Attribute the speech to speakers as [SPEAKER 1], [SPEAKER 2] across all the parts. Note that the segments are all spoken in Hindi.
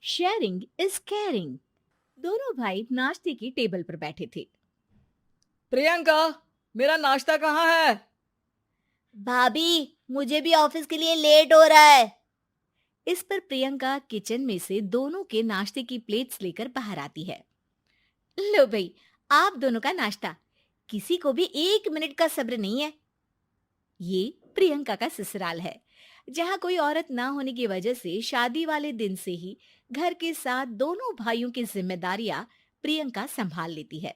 [SPEAKER 1] Sharing is caring. दोनों भाई नाश्ते की टेबल पर बैठे थे।
[SPEAKER 2] प्रियंका, मेरा नाश्ता कहाँ है?
[SPEAKER 3] भाभी, मुझे भी ऑफिस के लिए लेट हो रहा है।
[SPEAKER 1] इस पर प्रियंका किचन में से दोनों के नाश्ते की प्लेट्स लेकर बाहर आती है। लो भाई, आप दोनों का नाश्ता। किसी को भी 1 मिनट का सब्र नहीं है। ये प्रियंका का ससुराल है, जहाँ कोई औरत ना होने की वजह से शादी वाले दिन से ही घर के साथ दोनों भाइयों की जिम्मेदारियां प्रियंका संभाल लेती है।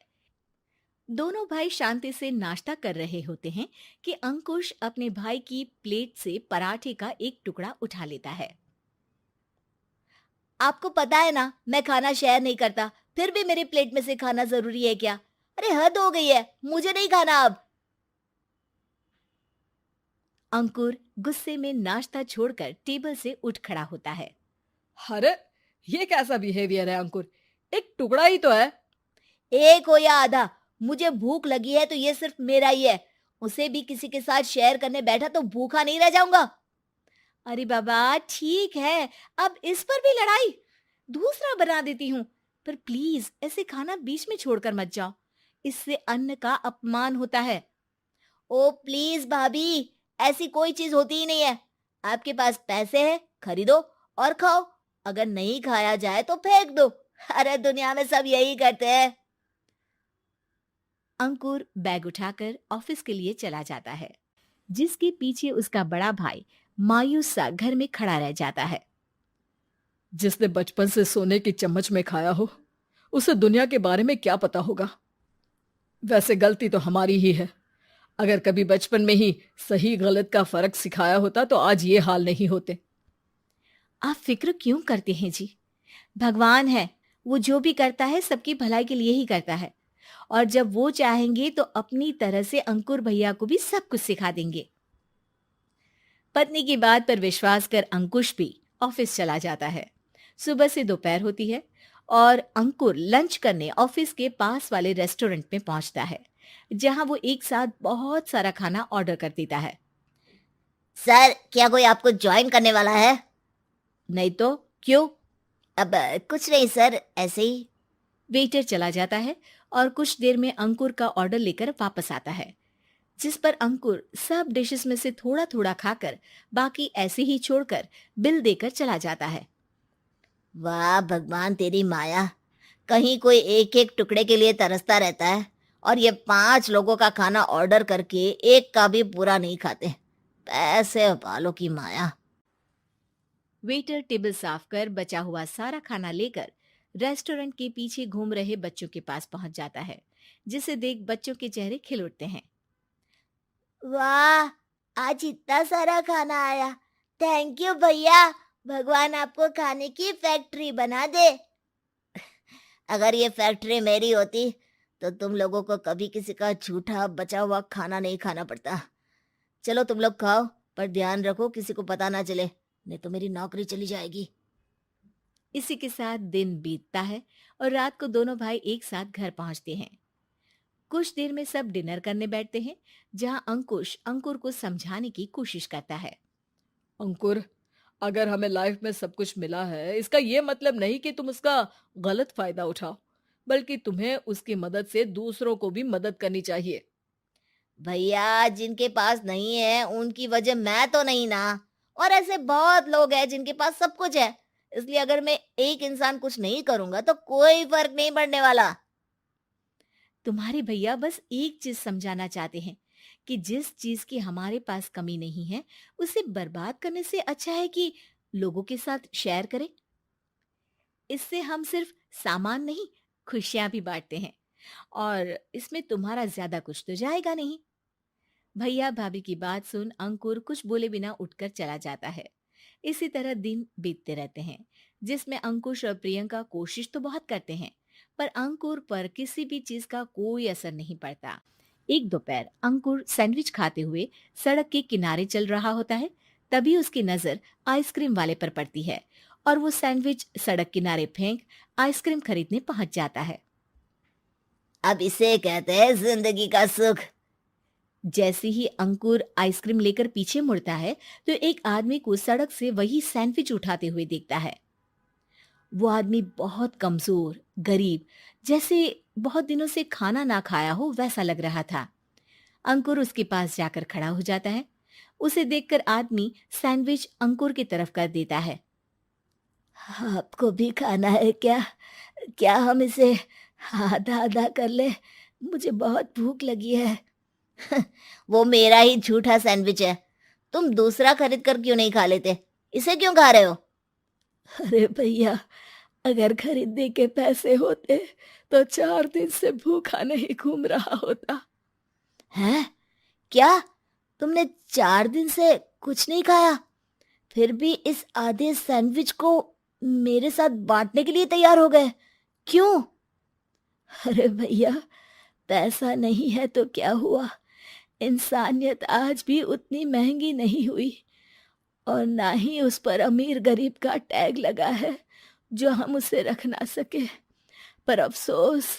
[SPEAKER 1] दोनों भाई शांति से नाश्ता कर रहे होते हैं कि अंकुश अपने भाई की प्लेट से पराठे का एक टुकड़ा उठा लेता है।
[SPEAKER 3] आपको पता है ना, मैं खाना शेयर नहीं करता, फिर भी मेरी प्लेट में से खाना जरूरी है क्या? अरे हद हो गई है, मुझे नहीं खाना अब।
[SPEAKER 1] अंकुर गुस्से में नाश्ता छोड़कर टेबल से उठ खड़ा होता है।
[SPEAKER 2] अरे, ये कैसा बिहेवियर है अंकुर? एक टुकड़ा ही तो है।
[SPEAKER 3] एक हो या आधा, मुझे भूख लगी है तो ये सिर्फ मेरा ही है। उसे भी किसी के साथ शेयर करने बैठा तो भूखा नहीं रह जाऊंगा।
[SPEAKER 1] अरे बाबा ठीक है, अब इस पर भी लड़ाई। दूसरा बना देती हूँ, पर प्लीज ऐसे खाना बीच में छोड़कर मत जाओ। इससे अन्न का अपमान होता है।
[SPEAKER 3] ओ प्लीज भाभी, ऐसी कोई चीज होती ही नहीं है। आपके पास पैसे हैं, खरीदो और खाओ। अगर नहीं खाया जाए तो फेंक दो। अरे दुनिया में सब यही करते हैं।
[SPEAKER 1] अंकुर बैग उठाकर ऑफिस के लिए चला जाता है, जिसके पीछे उसका बड़ा भाई मायूस सा घर में खड़ा रह जाता है।
[SPEAKER 2] जिसने बचपन से सोने की चम्मच में खाया हो, उसे दुनिया के बारे में क्या पता होगा। वैसे गलती तो हमारी ही है। अगर कभी बचपन में ही सही गलत का फर्क सिखाया होता तो आज ये हाल नहीं होते।
[SPEAKER 1] आप फिक्र क्यों करते हैं जी? भगवान है, वो जो भी करता है सबकी भलाई के लिए ही करता है। और जब वो चाहेंगे तो अपनी तरह से अंकुर भैया को भी सब कुछ सिखा देंगे। पत्नी की बात पर विश्वास कर अंकुश भी ऑफिस चला जाता है। सुबह से दोपहर होती है और अंकुर लंच करने ऑफिस के पास वाले रेस्टोरेंट में पहुंचता है, जहां वो एक साथ बहुत सारा खाना ऑर्डर कर देता है।
[SPEAKER 3] सर, क्या कोई आपको ज्वाइन करने वाला है?
[SPEAKER 1] नहीं तो क्यों?
[SPEAKER 3] अब कुछ नहीं सर, ऐसे ही।
[SPEAKER 1] वेटर चला जाता है और कुछ देर में अंकुर का ऑर्डर लेकर वापस आता है, जिस पर अंकुर सब डिशेस में से थोड़ा थोड़ा खाकर बाकी ऐसे ही छोड़कर बिल देकर चला जाता है।
[SPEAKER 3] वाह भगवान, तेरी माया। कहीं कोई एक एक टुकड़े के लिए तरसता रहता है और ये 5 लोगों का खाना ऑर्डर करके एक का भी पूरा नहीं खाते। पैसे वालों की माया।
[SPEAKER 1] वेटर टेबल साफ कर बचा हुआ सारा खाना लेकर रेस्टोरेंट के पीछे घूम रहे बच्चों के पास पहुंच जाता है, जिसे देख बच्चों के चेहरे खिल उठते हैं।
[SPEAKER 3] वाह, आज इतना सारा खाना आया। थैंक यू भैया। भगवान आपको खाने की फैक्ट्री बना दे। अगर ये फैक्ट्री मेरी होती तो तुम लोगों को कभी किसी का झूठा बचा हुआ खाना नहीं खाना पड़ता। चलो तुम लोग खाओ, पर ध्यान रखो किसी को पता ना चले, नहीं तो मेरी नौकरी चली जाएगी।
[SPEAKER 1] इसी के साथ दिन बीतता है और रात को दोनों भाई एक साथ घर पहुंचते हैं। कुछ देर में सब डिनर करने बैठते हैं, जहां अंकुश अंकुर को समझाने की कोशिश करता है।
[SPEAKER 2] अंकुर, अगर हमें लाइफ में सब कुछ मिला है, इसका ये मतलब नहीं कि तुम उसका गलत फायदा उठाओ, बल्कि तुम्हें उसकी मदद से दूसरों को भी मदद करनी चाहिए।
[SPEAKER 3] भैया, जिनके पास नहीं है उनकी वजह मैं तो नहीं ना। और ऐसे बहुत लोग हैं जिनके पास सब कुछ है। इसलिए अगर मैं एक इंसान कुछ नहीं करूंगा तो कोई फर्क नहीं पड़ने वाला।
[SPEAKER 1] तुम्हारे भैया बस एक चीज समझाना चाहते हैं कि जिस चीज की हमारे पास कमी नहीं है, उसे बर्बाद करने से अच्छा है कि लोगों के साथ शेयर करें। इससे हम सिर्फ सामान नहीं, खुशियां भी बांटते हैं, और इसमें तुम्हारा ज्यादा कुछ तो जाएगा नहीं। भैया भाभी की बात सुन अंकुर कुछ बोले बिना उठकर चला जाता है। इसी तरह दिन बीतते रहते हैं, जिसमें अंकुश और प्रियंका कोशिश तो बहुत करते हैं, पर अंकुर पर किसी भी चीज का कोई असर नहीं पड़ता। एक दोपहर अंकुर सैंडविच खाते हुए सड़क के किनारे चल रहा होता है। तभी उसकी नजर आइसक्रीम वाले पर पड़ती है और वो सैंडविच सड़क किनारे फेंक आइसक्रीम खरीदने पहुंच जाता है।
[SPEAKER 3] अब इसे कहते हैं जिंदगी का सुख।
[SPEAKER 1] जैसे ही अंकुर आइसक्रीम लेकर पीछे मुड़ता है, तो एक आदमी को सड़क से वही सैंडविच उठाते हुए देखता है। वो आदमी बहुत कमजोर, गरीब, जैसे बहुत दिनों से खाना ना खाया हो वैसा लग रहा था। अंकुर उसके पास जाकर खड़ा हो जाता है। उसे देखकर आदमी सैंडविच अंकुर की तरफ कर देता है।
[SPEAKER 3] आपको भी खाना है क्या? क्या हम इसे आधा आधा कर ले? मुझे बहुत भूख लगी है। वो मेरा ही झूठा सैंडविच है। तुम दूसरा खरीद कर क्यों नहीं खा लेते? इसे क्यों खा रहे हो?
[SPEAKER 2] अरे भैया, अगर खरीदने के पैसे होते तो 4 दिन से भूखा नहीं घूम रहा होता।
[SPEAKER 3] हैं? क्या? तुमने 4 दिन से कुछ नहीं खाया, फिर भी इस आधे सैंडविच को मेरे साथ बांटने के लिए तैयार हो गए? क्यों?
[SPEAKER 2] अरे भैया, पैसा नहीं है तो क्या हुआ, इंसानियत आज भी उतनी महंगी नहीं हुई, और ना ही उस पर अमीर गरीब का टैग लगा है जो हम उसे रख ना सके। पर अफसोस,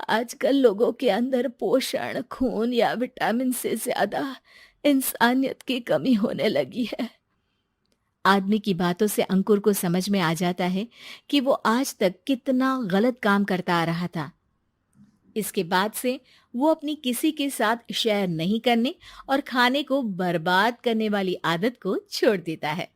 [SPEAKER 2] आजकल लोगों के अंदर पोषण, खून या विटामिन से ज्यादा इंसानियत की कमी होने लगी है।
[SPEAKER 1] आदमी की बातों से अंकुर को समझ में आ जाता है कि वो आज तक कितना गलत काम करता आ रहा था। इसके बाद से वो अपनी किसी के साथ शेयर नहीं करने और खाने को बर्बाद करने वाली आदत को छोड़ देता है।